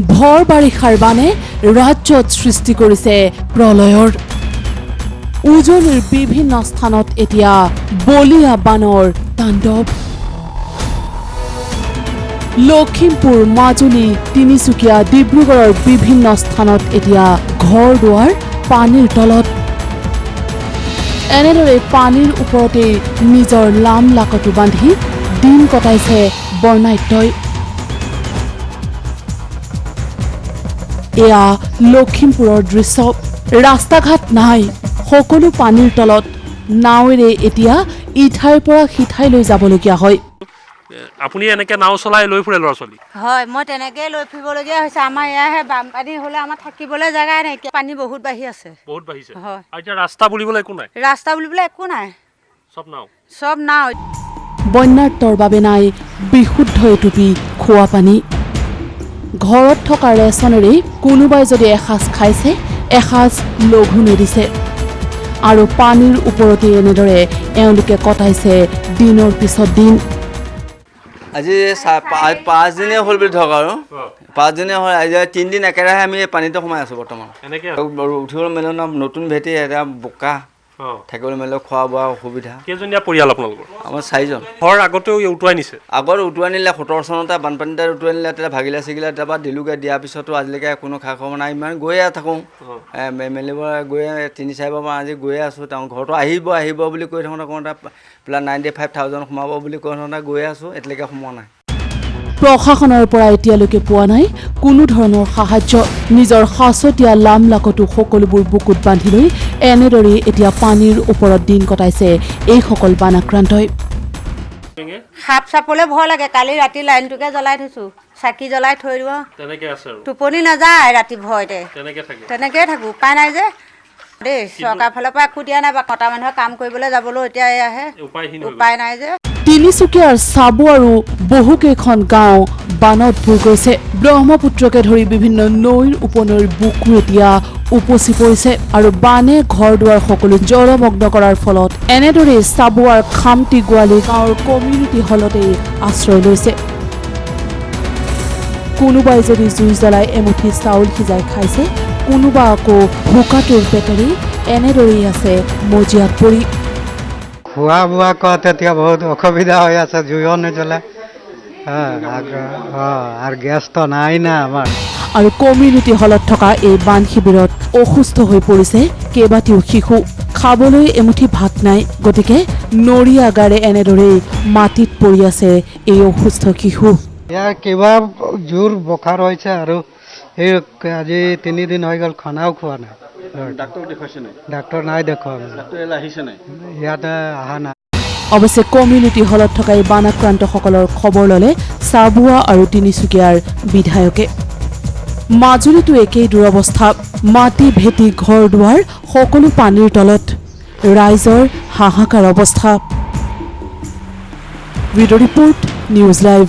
ভৰ বাৰিষাৰ বানে ৰাজ্যত সৃষ্টি কৰিছে প্ৰলয়ৰ উজনিৰ বিভিন্ন স্থানত এতিয়া বলিয়া বানৰ তাণ্ডৱ লখিমপুৰ মাজুলী তিনিচুকীয়া ডিব্ৰুগড়ৰ বিভিন্ন স্থানত এতিয়া ঘৰ দুৱাৰ পানীৰ তলত এনেদৰে পানীৰ ওপৰতে নিজৰ লাম লাকটো বান্ধি দিন কটাইছে বৰ্ণাঢ্যই এয়া লখিমপুৰৰ দৃশ্য ৰাস্তা ঘাট নাই সকলো পানীৰ তলত নাৱেৰে এতিয়া ইঠাইৰ পৰা সিঠাইলৈ যাবলগীয়া হয় আপুনি এনেকে নাও চলাই লৈ ফুৰে ল'ৰা ছোৱালী হয় মই তেনেকৈ লৈ ফুৰিবলগীয়া হৈছে আমাৰ ইয়াহে বানপানী হ'লে আমাৰ থাকিবলৈ জেগা নাই এতিয়া পানী বহুত বাঢ়ি আছে বহুত বাঢ়িছে হয় আৰু এতিয়া ৰাস্তা বুলিবলৈ একো নাই ৰাস্তা বুলিবলৈ একো নাই চব নাও বন্যাৰ্তৰ বাবে নাই বিশুদ্ধ এটুপি খোৱা পানী ঘৰত থকা ৰেচনেৰে কোনোবাই যদি এসাঁজ খাইছে এসাঁজ লঘু নিদিছে আৰু পানীৰ ওপৰতে এনেদৰে এওঁলোকে কটাইছে দিনৰ পিছত দিন আজি 5 দিনে হ'ল বুলি ধৰক আৰু 5 দিনে হ'ল আজি 3 দিন একেৰাহে আমি পানীতে সোমাই আছোঁ বৰ্তমান উঠিবলৈ মেলিব নতুন ভেটি এটা বোকা থাকিবলৈ মেলিব খোৱা বোৱা অসুবিধা কেইজনীয়া পৰিয়াল আপোনালোকৰ আমাৰ 4জন ঘৰ আগতেও উটুৱাই নিছে আগত উটুৱাই নিলে 17 চনতে বানপানীতে উটুৱাই নিলে তেতিয়া ভাগিলে ছিগিলে তাৰপৰা দিলোগৈ দিয়াৰ পিছতো আজিলৈকে কোনো খা খবৰ নাই ইমান গৈয়ে থাকোঁ মেলিব গৈয়ে 3-4 বাৰমান আজি গৈয়ে আছোঁ তেওঁ ঘৰতো আহিব বুলি কৈ থাকোঁতে প্লাছ 95,000 সোমাব বুলি কৈ থাকোঁতে গৈয়ে আছোঁ এতিয়ালৈকে সোমোৱা নাই প্ৰশাসনৰ পৰা এতিয়ালৈকে পোৱা নাই কোনো ধৰণৰ সাহায্য নিজৰ সাঁচতীয়া লাম লাকটো সকলোবোৰ বুকুত বান্ধি লৈ এনেদৰে এতিয়া পানীৰ ওপৰত দিন কটাইছে এইসকল বানাক্ৰান্তই সাপ চাপলৈ ভয় লাগে কালি ৰাতি লাইনটোকে জ্বলাই থৈছোঁ চাকি জ্বলাই থৈ দিব টোপনি নাযায় ৰাতি ভয়তে তেনেকৈয়ে থাকোঁ উপায় নাই যে দেই চৰকাৰৰ ফালৰ পৰা একো দিয়া নাই বা কটা মানুহে কাম কৰিবলৈ যাবলৈ এতিয়া এয়াহে উপায় নাই যে তিনিচুকীয়াৰ চাবু আৰু বহুকেইখন গাঁও বানত ভুৰ গৈছে ব্ৰহ্মপুত্ৰকে ধৰি বিভিন্ন নৈৰ উপনৈৰ বুকু এতিয়া উপচি পৰিছে আৰু বানে ঘৰ দুৱাৰ সকলো জলমগ্ন কৰাৰ ফলত এনেদৰে চাবুৱাৰ খামটি গোৱালি গাঁৱৰ কমিউনিটি হলতেই আশ্ৰয় লৈছে কোনোবাই যদি জুই জ্বলাই এমুঠি চাউল সিজাই খাইছে কোনোবা আকৌ ভোকাটোৰ পেটেৰে এনেদৰেই আছে মজিয়াত পৰি খোৱা বোৱা কৰাত এতিয়া বহুত অসুবিধা হৈ আছে জুইও নজ্বলে আৰু গেছটো নাই না আমাৰ আৰু কমিউনিটি হলত থকা এই বান শিবিৰত অসুস্থ হৈ পৰিছে কেইবাটিও শিশু খাবলৈ এমুঠি ভাত নাই গতিকে নৰিয়া গাৰে এনেদৰেই মাটিত পৰি আছে এই অসুস্থ শিশু ইয়াৰ কিবা জোৰ বখাৰ হৈছে আৰু এই আজি 3 দিন হৈ গ'ল খানাও খোৱা নাই ডাক্তৰ নাই দেখুৱা ইয়াতে অহা নাই অৱশ্যে কমিউনিটি হলত থকা এই বানাক্ৰান্তসকলৰ খবৰ ল'লে চাবুৱা আৰু তিনিচুকীয়াৰ বিধায়কে মাজুলীতো একেই দুৰৱস্থা মাটি ভেটি ঘৰ দুৱাৰ সকলো পানীৰ তলত ৰাইজৰ হাহাকাৰ অৱস্থা ভিডিঅ' ৰিপৰ্ট নিউজ লাইভ